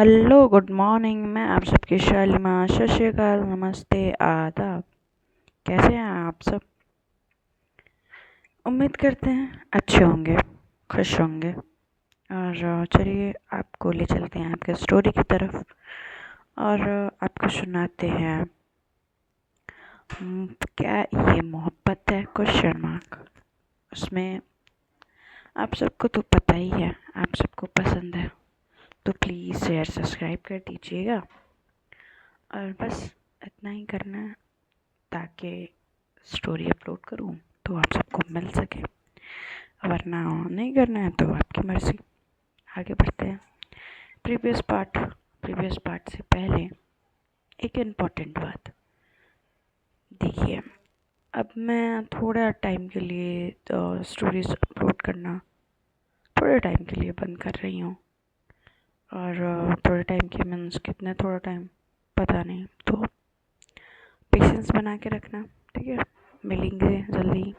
Hello, good morning. मैं आप सबकी शालिमा। सत श्री अकाल, नमस्ते, आदाब। कैसे हैं आप सब? उम्मीद करते हैं अच्छे होंगे, खुश होंगे। और चलिए आपको ले चलते हैं आपके स्टोरी की तरफ और आपको सुनाते हैं क्या ये मोहब्बत है, क्वेश्चन मार्क। उसमें आप सबको तो पता ही है, आप सबको पसंद है, तो प्लीज़ शेयर सब्सक्राइब कर दीजिएगा। और बस इतना ही करना है ताकि स्टोरी अपलोड करूँ तो आप सबको मिल सके, वरना नहीं करना है तो आपकी मर्ज़ी। आगे बढ़ते हैं। प्रीवियस पार्ट से पहले एक इम्पॉर्टेंट बात देखिए। अब मैं थोड़ा टाइम के लिए स्टोरीज अपलोड करना थोड़े टाइम के लिए बंद कर रही हूँ। और थोड़े टाइम के मीन्स कितने थोड़ा टाइम पता नहीं, तो पेशेंस बना के रखना, ठीक है। मिलेंगे जल्दी।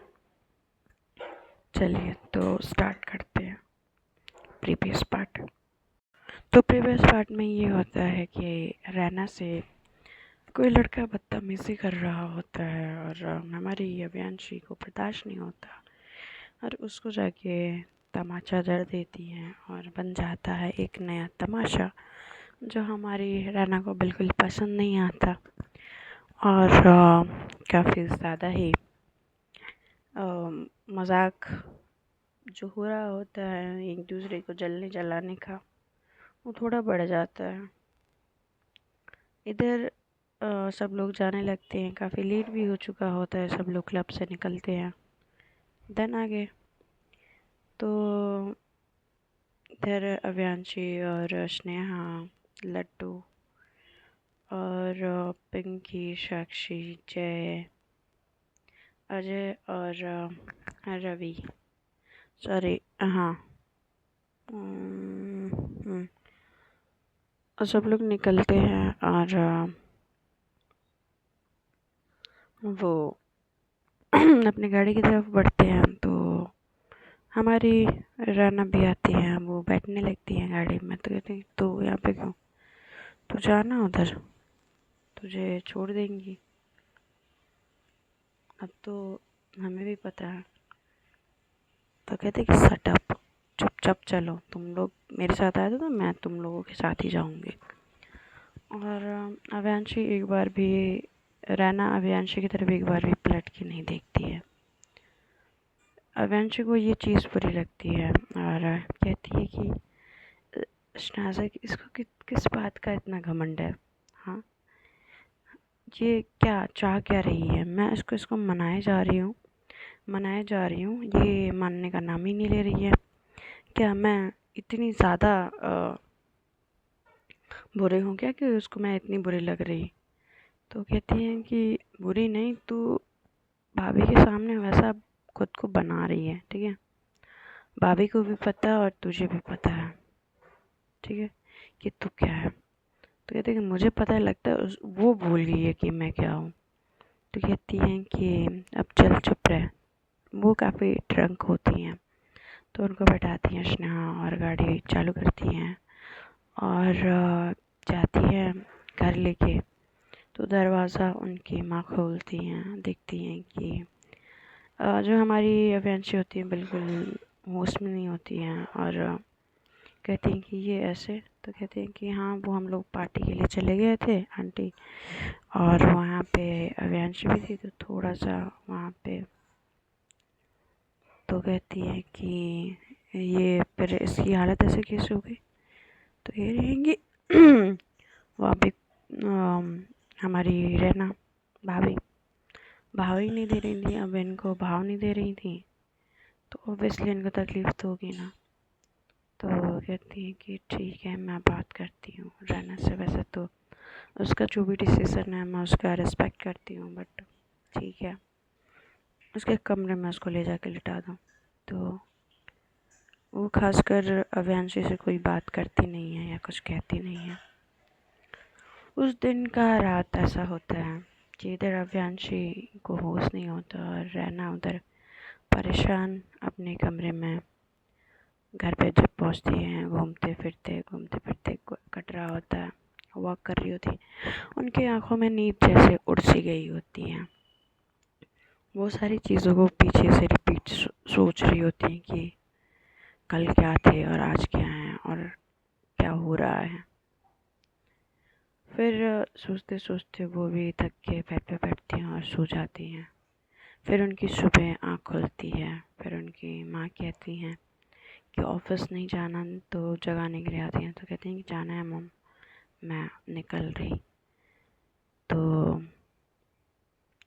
चलिए तो स्टार्ट करते हैं प्रीवियस पार्ट। तो प्रीवियस पार्ट में ये होता है कि रैना से कोई लड़का बदतमीज़ी कर रहा होता है और हमारी अभियांशी को बर्दाश्त नहीं होता और उसको जाके तमाचा जड़ देती हैं और बन जाता है एक नया तमाशा जो हमारी रैना को बिल्कुल पसंद नहीं आता। और काफ़ी ज़्यादा ही मजाक जो हो रहा होता है एक दूसरे को जलने जलाने का, वो थोड़ा बढ़ जाता है। इधर सब लोग जाने लगते हैं, काफ़ी लेट भी हो चुका होता है, सब लोग क्लब से निकलते हैं। देन आगे तो इधर अव्यांशी और स्नेहा, लड्डू और पिंकी, साक्षी, जय, अजय और रवि, सॉरी हाँ, और सब लोग निकलते हैं और वो अपनी गाड़ी की तरफ बढ़ते हैं। तो हमारी राना भी आती है, वो बैठने लगती है गाड़ी में। तो कहती तो यहाँ पे क्यों, तू जाना उधर, तुझे छोड़ देंगी। अब तो हमें भी पता है। तो कहते कि शट अप, चुपचाप चलो, तुम लोग मेरे साथ आए थे तो मैं तुम लोगों के साथ ही जाऊंगी। और अव्यांशी एक बार भी, रैना अव्यांशी की तरफ एक बार भी पलट के नहीं देखती है। अव्यांशी को ये चीज़ बुरी लगती है और कहती है कि शहनाज़ा इसको किस बात का इतना घमंड है। हाँ, ये क्या चाह क्या रही है? मैं इसको मनाए जा रही हूँ, ये मानने का नाम ही नहीं ले रही है। क्या मैं इतनी ज़्यादा बुरी हूँ क्या कि उसको मैं इतनी बुरी लग रही? तो कहती हैं कि बुरी नहीं, तू भाभी के सामने वैसा खुद को बना रही है, ठीक है। भाभी को भी पता है और तुझे भी पता है, ठीक है, कि तू क्या है। तो कहते हैं कि मुझे पता लगता है, वो भूल गई है कि मैं क्या हूँ। तो कहती हैं कि अब चल चुप रह। वो काफ़ी ड्रंक होती हैं, तो उनको बैठाती हैं स्नेहा और गाड़ी चालू करती हैं और जाती है घर लेके। तो दरवाज़ा उनकी माँ खोलती हैं, देखती हैं कि जो हमारी अभियांशी होती है बिल्कुल होश में नहीं होती हैं। और कहती हैं कि ये ऐसे। तो कहते हैं कि हाँ, वो हम लोग पार्टी के लिए चले गए थे आंटी, और वहाँ पे अव्यांशी भी थी, तो थोड़ा सा वहाँ पे। तो कहती है कि ये फिर इसकी हालत ऐसे कैसे हो गई? तो कह रही हैं कि वहाँ पे हमारी रहना भाभी भाव ही नहीं दे रही थी। अब इनको भाव नहीं दे रही थी तो ऑब्वियसली इनको तकलीफ़ तो होगी ना। तो कहती है कि ठीक है, मैं बात करती हूँ रहना से। वैसे तो उसका जो भी डिसीज़न है मैं उसका रिस्पेक्ट करती हूँ, बट ठीक है, उसके कमरे में उसको ले जाके लिटा दूँ। तो वो खासकर अव्यांशी से कोई बात करती नहीं है या कुछ कहती नहीं है। उस दिन का रात ऐसा होता है कि इधर अव्यांशी को होश नहीं होता और रहना उधर परेशान अपने कमरे में घर पे जब पहुंचती हैं घूमते फिरते कट रहा होता है, वॉक कर रही होती, उनकी आंखों में नींद जैसे उड़ सी गई होती हैं। वो सारी चीज़ों को पीछे से रिपीट सोच रही होती हैं कि कल क्या थे और आज क्या है और क्या हो रहा है। फिर सोचते सोचते वो भी थक के बेड पे बैठती हैं और सो जाती हैं। फिर उनकी सुबह आँख खुलती है। फिर उनकी माँ कहती हैं कि ऑफिस नहीं जाना, तो जगाने के लिए आती हैं, तो कहती हैं कि जाना है मम, मैं निकल रही। तो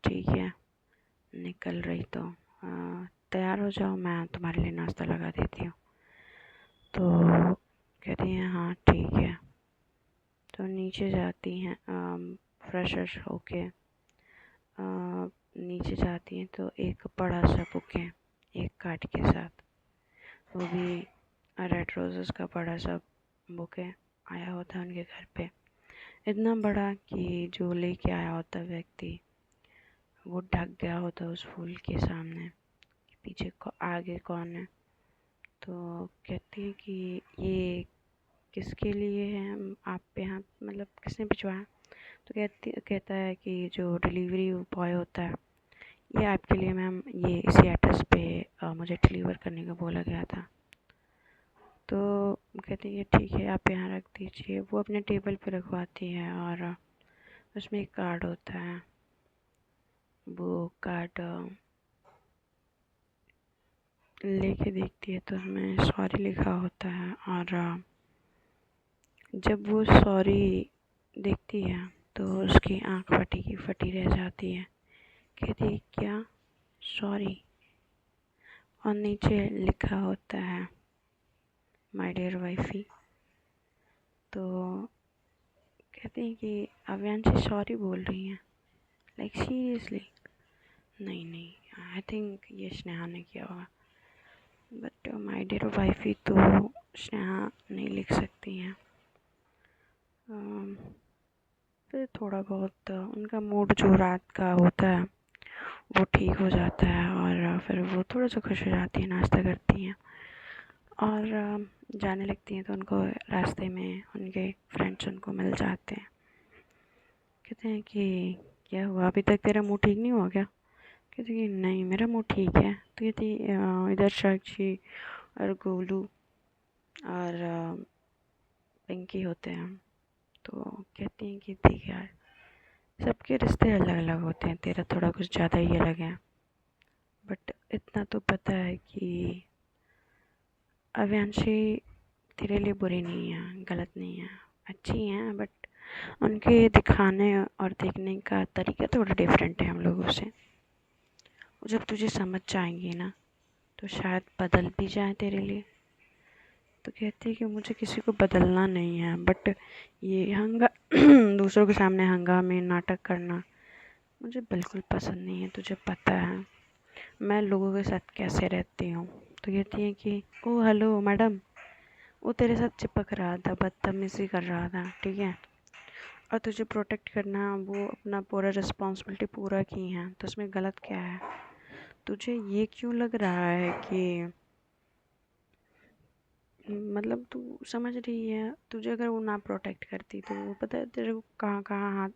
ठीक है, निकल रही तो तैयार हो जाओ, मैं तुम्हारे लिए नाश्ता लगा देती हूँ। तो कहती हैं हाँ ठीक है। तो नीचे जाती हैं फ्रेश होके, नीचे जाती हैं तो एक बड़ा सा बुक है, एक कार्ड के साथ, वो भी रेड रोजेस का बड़ा सा बुक है, आया होता है उनके घर पे। इतना बड़ा कि जो लेके आया होता व्यक्ति वो ढक गया होता उस फूल के सामने, पीछे आगे कौन है। तो कहती है कि ये किसके लिए है, आप पे यहाँ मतलब किसने भिजवाया। तो कहता है कि जो डिलीवरी बॉय होता है, ये आपके लिए मैम, ये इसी एड्रेस पे मुझे डिलीवर करने को बोला गया था। तो कहती है ठीक है, आप यहाँ रख दीजिए। वो अपने टेबल पे रखवाती है और उसमें एक कार्ड होता है। वो कार्ड लेके देखती है तो उसमें सॉरी लिखा होता है। और जब वो सॉरी देखती है तो उसकी आंख फटी की फटी रह जाती है। कहती है क्या सॉरी, और नीचे लिखा होता है माय डियर वाइफी। तो कहती हैं कि अव्यांशी सॉरी बोल रही हैं, लाइक सीरियसली। नहीं नहीं, आई थिंक ये स्नेहा ने किया होगा, बट माय डियर वाइफी तो स्नेहा नहीं लिख सकती हैं। फिर थोड़ा बहुत उनका मूड जो रात का होता है वो ठीक हो जाता है और फिर वो थोड़ा सा खुश हो जाती हैं, नाश्ता करती हैं और जाने लगती हैं। तो उनको रास्ते में उनके फ्रेंड्स उनको मिल जाते हैं। कहते हैं कि क्या हुआ, अभी तक तेरा मुंह ठीक नहीं हुआ क्या। कहती कि नहीं मेरा मुंह ठीक है। तो कहती इधर साक्षी और गोलू और पिंकी होते हैं। तो कहती हैं कि देख यार, सबके रिश्ते अलग अलग होते हैं, तेरा थोड़ा कुछ ज़्यादा ही अलग है, बट इतना तो पता है कि अव्यांशी तेरे लिए बुरी नहीं है, गलत नहीं है, अच्छी हैं, बट उनके दिखाने और देखने का तरीका थोड़ा डिफरेंट है हम लोगों से। जब तुझे समझ जाएंगी ना तो शायद बदल भी जाए तेरे लिए। तो कहती है कि मुझे किसी को बदलना नहीं है, बट ये दूसरों के सामने हंगामे नाटक करना मुझे बिल्कुल पसंद नहीं है। तुझे पता है मैं लोगों के साथ कैसे रहती हूँ। तो कहती है कि ओ हेलो मैडम, वो तेरे साथ चिपक रहा था, बदतमीज़ी कर रहा था, ठीक है, और तुझे प्रोटेक्ट करना, वो अपना पूरा रिस्पॉन्सिबिलिटी पूरा की है, तो उसमें गलत क्या है। तुझे ये क्यों लग रहा है कि मतलब तू समझ रही है, तुझे अगर वो ना प्रोटेक्ट करती तो वो पता है तेरे को कहाँ कहाँ हाथ।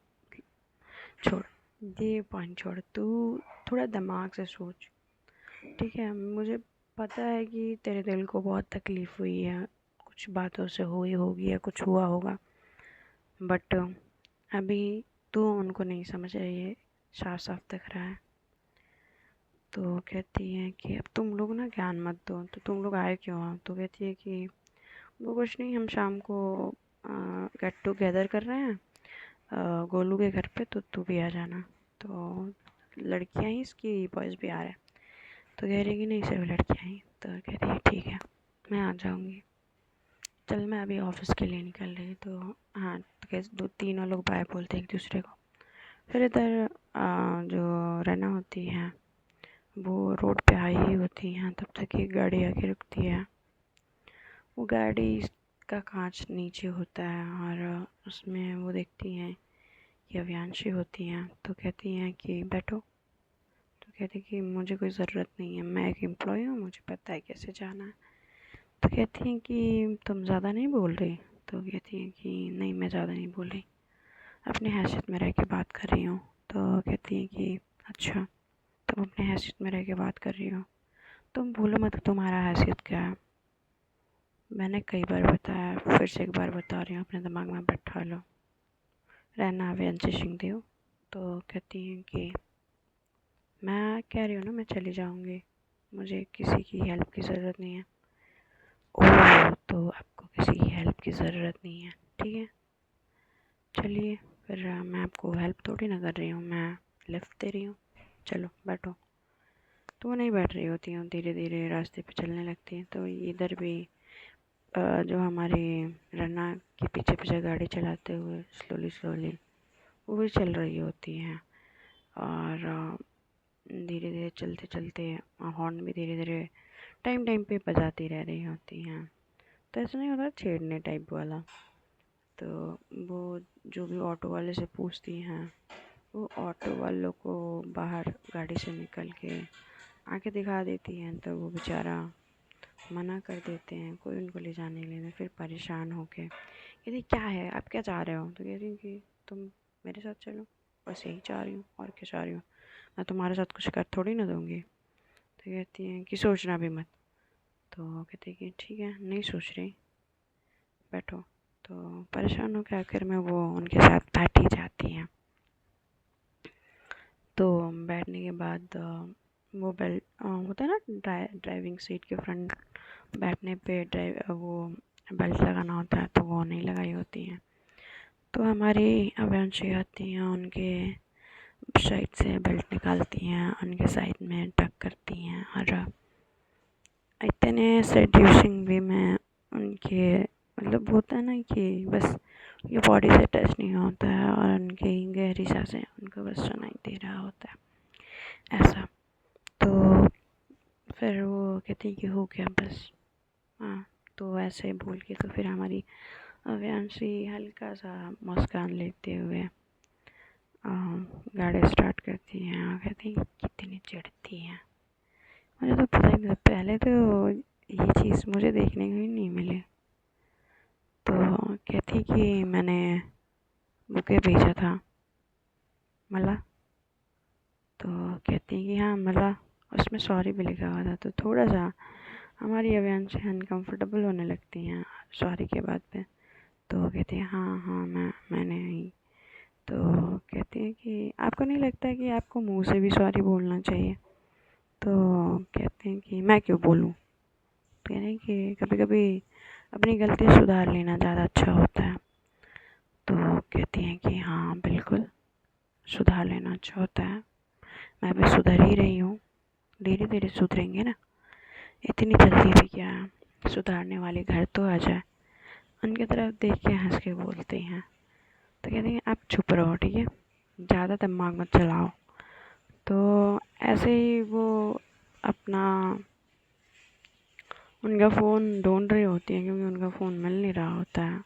छोड़, ये पॉइंट छोड़, तू थोड़ा दिमाग से सोच, ठीक है। मुझे पता है कि तेरे दिल को बहुत तकलीफ़ हुई है, कुछ बातों से हुई होगी या कुछ हुआ होगा, बट अभी तू उनको नहीं समझ रही है, साफ साफ दिख रहा है। तो कहती है कि अब तुम लोग ना ज्ञान मत दो, तो तुम लोग आए क्यों हो। तो कहती है कि वो कुछ नहीं, हम शाम को गेट टुगेदर कर रहे हैं गोलू के घर पे, तो तू भी आ जाना। तो लड़कियां ही इसकी बॉयज़ भी आ रहे हैं। तो कह रही कि नहीं सिर्फ लड़कियां ही। तो कह रही है ठीक है मैं आ जाऊँगी, चल मैं अभी ऑफिस के लिए निकल रही। तो हाँ, तो कैसे दो तीनों लोग बाय बोलते हैं एक दूसरे को। फिर इधर जो रना होती है वो रोड पे आई ही होती हैं, तब तक एक गाड़ी आके रुकती है। वो गाड़ी का कांच नीचे होता है और उसमें वो देखती हैं कि अव्यांशी होती हैं। तो कहती हैं कि बैठो। तो कहती कि मुझे कोई ज़रूरत नहीं है, मैं एक एम्प्लॉय हूँ, मुझे पता है कैसे जाना है। तो कहती हैं कि तुम ज़्यादा नहीं बोल रही। तो कहती हैं कि नहीं, मैं ज़्यादा नहीं बोल रही, अपनी हैसियत में रह के बात कर रही हूँ। तो कहती हैं कि अच्छा, तुम अपने हैसियत में रह के बात कर रही हो, तुम बोलो मत तुम्हारा हैसियत क्या है। मैंने कई बार बताया, फिर से एक बार बता रही हूँ, अपने दिमाग में बैठा लो। रहना व्यंशी सिंहदेव। तो कहती हैं कि मैं कह रही हूँ ना, मैं चली जाऊँगी, मुझे किसी की हेल्प की ज़रूरत नहीं है। ओह, तो आपको किसी की हेल्प की ज़रूरत नहीं है, ठीक है, चलिए फिर मैं आपको हेल्प थोड़ी ना कर रही हूँ, मैं लिफ्ट दे रही हूँ, चलो बैठो। तो वो नहीं बैठ रही होती हैं, धीरे धीरे रास्ते पे चलने लगती हैं। तो इधर भी जो हमारी रन्ना के पीछे पीछे गाड़ी चलाते हुए स्लोली स्लोली वो भी चल रही होती हैं। और धीरे धीरे चलते चलते हॉर्न भी धीरे धीरे टाइम टाइम पे बजाती रह रही होती हैं। तो ऐसा नहीं होता छेड़ने टाइप वाला। तो वो जो भी ऑटो वाले से पूछती हैं, वो ऑटो वालों को बाहर गाड़ी से निकल के आके दिखा देती हैं। तो वो बेचारा मना कर देते हैं, कोई उनको ले जाने के लिए। फिर परेशान होके कहती क्या है, आप क्या चाह रहे हो। तो कहती हैं कि तुम मेरे साथ चलो, बस यही चाह रही हूँ, और क्या चाह रही हूँ, मैं तुम्हारे साथ कुछ कर थोड़ी ना दूँगी। तो कहती हैं कि सोचना भी मत। तो कहती है कि ठीक है, नहीं सोच रही, बैठो। तो परेशान होकर आखिर में वो उनके साथ बैठ ही जाती हैं। तो बैठने के बाद वो बेल्ट होता है ना, ड्राइविंग सीट के फ्रंट बैठने पे वो बेल्ट लगाना होता है, तो वो नहीं लगाई होती हैं। तो हमारी अभियांशी आती हैं, उनके साइड से बेल्ट निकालती हैं, उनके साइड में टक करती हैं, और इतने सेड्यूसिंग वे में उनके, मतलब होता है ना कि बस उनकी बॉडी से टच नहीं होता है, और उनकी गहरी सांसें उनको बस सुनाई दे रहा होता है, ऐसा। तो फिर वो कहती कि हो गया बस। हाँ, तो ऐसे बोल के तो फिर हमारी अव्यांशी हल्का सा मुस्कान लेते हुए गाड़ी स्टार्ट करती हैं, और कहती हैं कितनी चिढ़ती हैं। मुझे तो पता ही नहीं, पहले तो ये चीज़ मुझे देखने को ही नहीं मिली। तो कहती कि मैंने बुके भेजा था, मला। तो कहती हैं कि हाँ मला, उसमें सॉरी भी लिखा हुआ था। तो थोड़ा सा हमारी अव्यांशी अनकम्फर्टेबल होने लगती हैं सॉरी के बाद पे। तो कहती है हाँ हाँ मैंने ही। तो कहती है कि आपको नहीं लगता है कि आपको मुंह से भी सॉरी बोलना चाहिए। तो कहते हैं कि मैं क्यों बोलूँ। तो कह रहे हैं कि कभी कभी अपनी गलती सुधार लेना ज़्यादा अच्छा होता है। तो कहती हैं कि हाँ बिल्कुल, सुधार लेना अच्छा होता है, मैं भी सुधर ही रही हूँ, धीरे धीरे सुधरेंगे ना, इतनी जल्दी भी क्या है, सुधारने वाले घर तो आ जाए। उनकी तरफ देख के हंस के बोलते हैं। तो कहते हैं आप चुप रहो, ठीक है, ज़्यादा दिमाग मत चलाओ। तो ऐसे ही वो अपना उनका फ़ोन ढूंढ रही होती हैं, क्योंकि उनका फ़ोन मिल नहीं रहा होता है।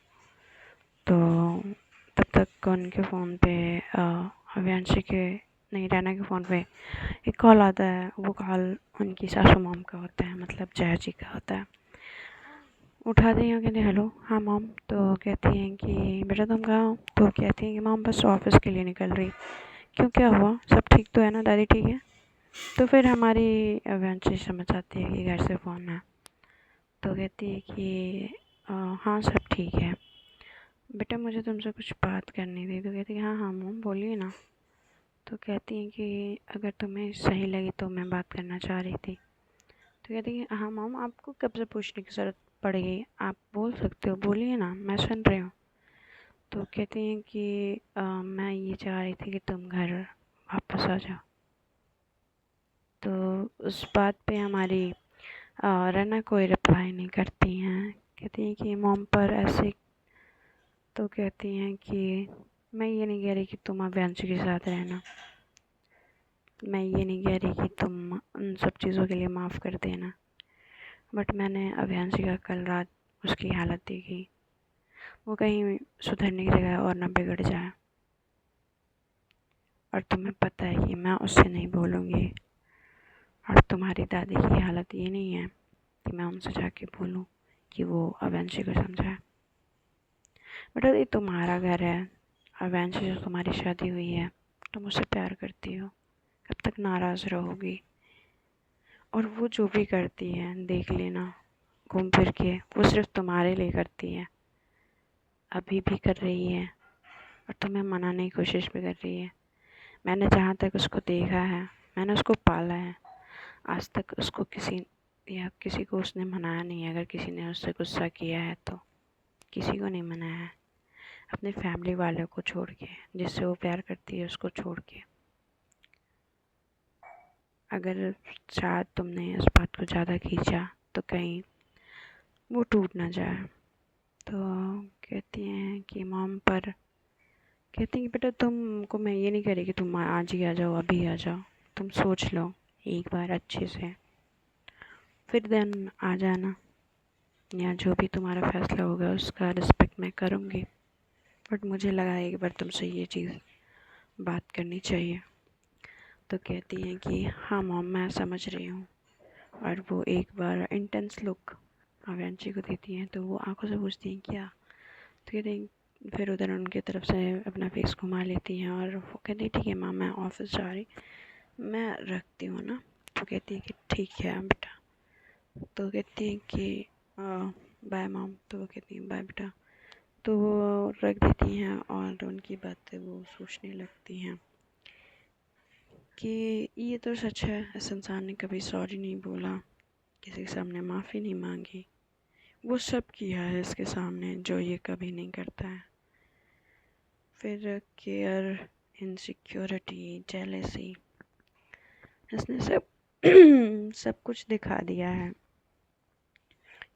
तो तब तक उनके फ़ोन पे अव्यांशी के, नहीं, रैना के फ़ोन पे एक कॉल आता है। वो कॉल उनकी सासू मॉम का होता है, मतलब जया जी का होता है। उठाती हैं, कहते हेलो, हाँ मॉम। तो कहती हैं कि बेटा तुम कहाँ हो। तो कहती हैं कि मॉम बस ऑफिस के लिए निकल रही। क्यों, क्या हुआ, सब ठीक तो है ना, दादी ठीक है। तो फिर हमारी अव्यांशी समझ आती है कि घर से फ़ोन है। तो कहती है कि हाँ सब ठीक है बेटा, मुझे तुमसे कुछ बात करनी थी। तो कहती है हाँ हाँ मॉम बोलिए ना। तो कहती हैं कि अगर तुम्हें सही लगी तो मैं बात करना चाह रही थी। तो कहती है हाँ मॉम, आपको कब से पूछने की ज़रूरत पड़ेगी, आप बोल सकते हो, बोलिए ना, मैं सुन रही हूँ। तो कहती हैं कि मैं ये चाह रही थी कि तुम घर वापस आ जाओ। तो उस बात पे हमारी रना कोई रिप्लाई नहीं करती हैं। कहती हैं कि मॉम पर ऐसे। तो कहती हैं कि मैं ये नहीं कह रही कि तुम अव्यांशी के साथ रहना, मैं ये नहीं कह रही कि तुम उन सब चीज़ों के लिए माफ़ कर देना, बट मैंने अव्यांशी का कल रात उसकी हालत देखी, वो कहीं सुधरने की जगह और ना बिगड़ जाए। और तुम्हें पता है कि मैं उससे नहीं बोलूँगी, और तुम्हारी दादी की हालत ये नहीं है कि मैं उनसे जाके बोलूँ कि वो अवंशी को समझाए। बेटा ये तुम्हारा घर है, अवंशी से तुम्हारी शादी हुई है, तुम उससे प्यार करती हो, कब तक नाराज़ रहोगी? और वो जो भी करती है देख लेना, घूम फिर के वो सिर्फ तुम्हारे लिए करती है, अभी भी कर रही है और तुम्हें मनाने की कोशिश भी कर रही है। मैंने जहाँ तक उसको देखा है, मैंने उसको पाला है, आज तक उसको किसी को उसने मनाया नहीं है। अगर किसी ने उससे गुस्सा किया है तो किसी को नहीं मनाया है, अपने फैमिली वालों को छोड़ के, जिससे वो प्यार करती है उसको छोड़ के। अगर शायद तुमने इस बात को ज़्यादा खींचा तो कहीं वो टूट ना जाए। तो कहती हैं कि मॉम पर कहती हैं कि बेटा तुमको मैं ये नहीं कह रही कि तुम आज ही आ जाओ, अभी आ जाओ, तुम सोच लो एक बार अच्छे से, फिर देन आ जाना, या जो भी तुम्हारा फैसला होगा उसका रिस्पेक्ट मैं करूँगी। बट मुझे लगा एक बार तुमसे ये चीज़ बात करनी चाहिए। तो कहती हैं कि हाँ मॉम मैं समझ रही हूँ। और वो एक बार इंटेंस लुक अवंशी को देती हैं, तो वो आंखों से पूछती हैं क्या? तो कहते हैं, फिर उधर उनकी तरफ से अपना फेस घुमा लेती हैं और वो कहती है ठीक है माँ मैं ऑफिस जा रही, मैं रखती हूँ ना। तो कहती है कि ठीक है बेटा। तो कहती है कि बाय मॉम। तो वो कहती है बाय बेटा। तो वो रख देती हैं और उनकी बातें वो सोचने लगती हैं कि ये तो सच है, इस इंसान ने कभी सॉरी नहीं बोला, किसी के सामने माफ़ी नहीं मांगी, वो सब किया है इसके सामने जो ये कभी नहीं करता है। फिर केयर, इनसिक्योरिटी, जेलेसी, इसने सब कुछ दिखा दिया है,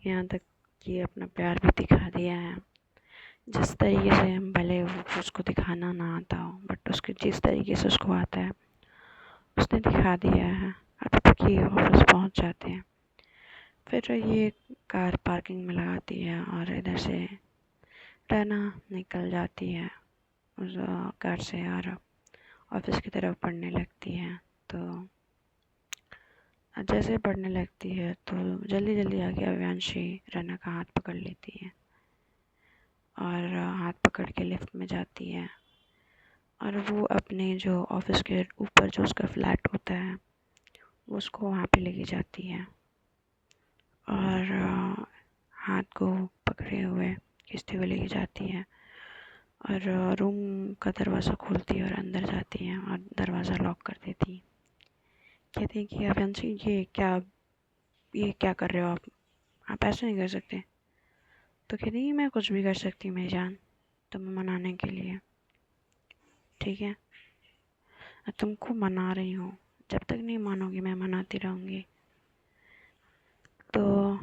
यहाँ तक कि अपना प्यार भी दिखा दिया है। जिस तरीके से भले उसको दिखाना ना आता हो, बट उसके जिस तरीके से उसको आता है उसने दिखा दिया है। अब तक ये ऑफिस पहुँच जाते हैं, फिर ये कार पार्किंग में लगाती है और इधर से रहना निकल जाती है उस कार से और ऑफिस की तरफ बढ़ने लगती है। तो जैसे बढ़ने लगती है तो जल्दी जल्दी आके अव्यांशी रना का हाथ पकड़ लेती है और हाथ पकड़ के लिफ्ट में जाती है और वो अपने जो ऑफिस के ऊपर जो उसका फ्लैट होता है वो उसको वहाँ पे लेके जाती है और हाथ को पकड़े हुए खींचते हुए लेके जाती है और रूम का दरवाज़ा खोलती है और अंदर जाती है और दरवाज़ा लॉक कर देती है। कहती है कि अव्यांशी ये क्या कर रहे हो आप ऐसा नहीं कर सकते। तो कहती है मैं कुछ भी कर सकती हूँ मेरी जान, तुम्हें मनाने के लिए, ठीक है? तुमको मना रही हूँ, जब तक नहीं मानोगी मैं मनाती रहूँगी। तो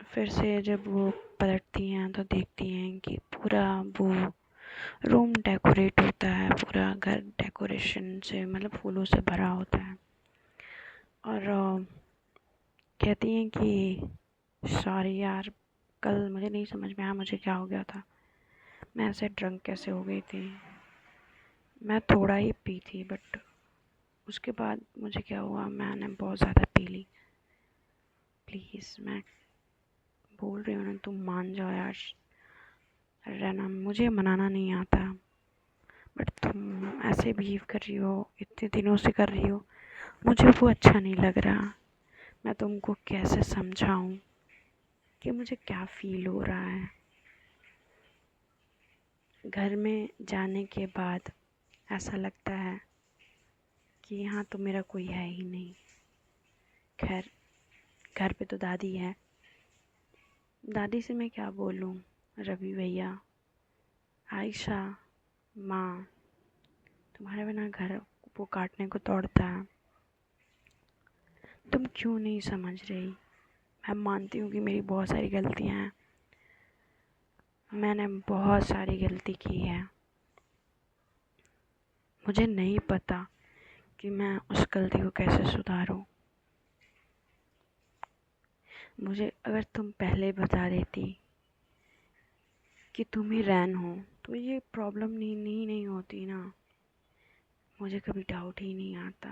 फिर से जब वो पलटती हैं तो देखती हैं कि पूरा वो रूम डेकोरेट होता है, पूरा घर डेकोरेशन से मतलब फूलों से भरा होता है। और कहती हैं कि सॉरी यार, कल मुझे नहीं समझ में आया मुझे क्या हो गया था, मैं ऐसे ड्रंक कैसे हो गई थी, मैं थोड़ा ही पी थी बट उसके बाद मुझे क्या हुआ, मैंने बहुत ज़्यादा पी ली, प्लीज़ मैं बोल रही हूँ ना तुम मान जाओ यार। रहना मुझे मनाना नहीं आता बट तुम ऐसे बिहेव कर रही हो, इतने दिनों से कर रही हो, मुझे वो अच्छा नहीं लग रहा। मैं तुमको कैसे समझाऊं कि मुझे क्या फ़ील हो रहा है। घर में जाने के बाद ऐसा लगता है कि यहाँ तो मेरा कोई है ही नहीं। खैर घर पे तो दादी है, दादी से मैं क्या बोलूँ, रवि भैया, आयशा, माँ, तुम्हारे बिना घर वो काटने को दौड़ता है, तुम क्यों नहीं समझ रही। मैं मानती हूँ कि मेरी बहुत सारी गलतियाँ हैं, मैंने बहुत सारी गलती की है, मुझे नहीं पता कि मैं उस गलती को कैसे सुधारूं। मुझे अगर तुम पहले बता देती कि तुम ही रैन हो तो ये प्रॉब्लम नहीं होती ना, मुझे कभी डाउट ही नहीं आता।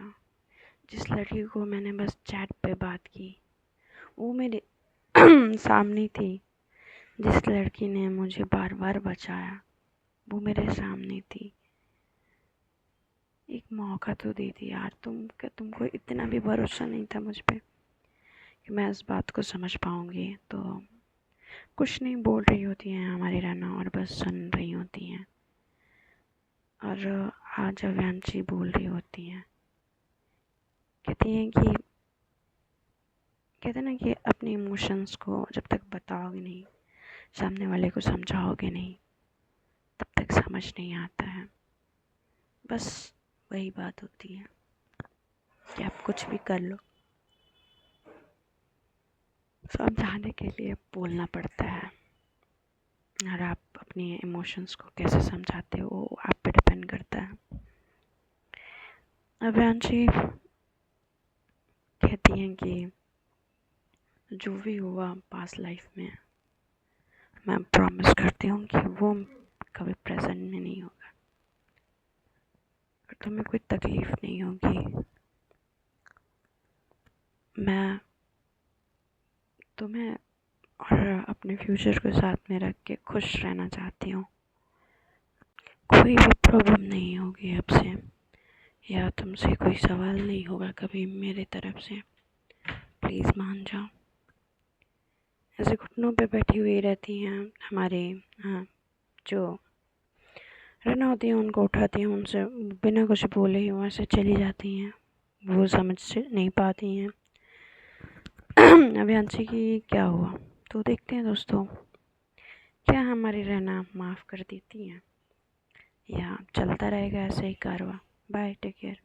जिस लड़की को मैंने बस चैट पे बात की वो मेरे सामने थी। जिस लड़की ने मुझे बार बार बचाया वो मेरे सामने थी। एक मौका तो दे दी यार। तुमको इतना भी भरोसा नहीं था मुझ पे कि मैं इस बात को समझ पाऊंगी। तो कुछ नहीं बोल रही होती हैं हमारी राना और बस सुन रही होती हैं। और आज अव्यांशी बोल रही होती हैं, कहती हैं कि कहते हैं ना कि अपने इमोशंस को जब तक बताओगे नहीं, सामने वाले को समझाओगे नहीं, तब तक समझ नहीं आता है। बस वही बात होती है कि आप कुछ भी कर लो, समझाने के लिए बोलना पड़ता है। और आप अपने इमोशंस को कैसे समझाते हो आप पे डिपेंड करता है। अव्यांशी कहती हैं कि जो भी हुआ पास्ट लाइफ में, मैं प्रॉमिस करती हूँ कि वो कभी प्रेजेंट में नहीं होगा और तुम्हें कोई तकलीफ नहीं होगी। मैं तुम्हें और अपने फ्यूचर को साथ में रख के खुश रहना चाहती हूँ। कोई भी प्रॉब्लम नहीं होगी अब से, या तुमसे कोई सवाल नहीं होगा कभी मेरी तरफ से। प्लीज़ मान जाओ। ऐसे घुटनों पे बैठी हुई रहती हैं हमारे जो रन होती हैं, उनको उठाती हैं, उनसे बिना कुछ बोले ही वहाँ से चली जाती हैं। वो समझ नहीं पाती हैं अभियांशी की क्या हुआ। तो देखते हैं दोस्तों, क्या हमारी रहना माफ़ कर देती हैं या चलता रहेगा ऐसे ही कारवा। Bye, take care.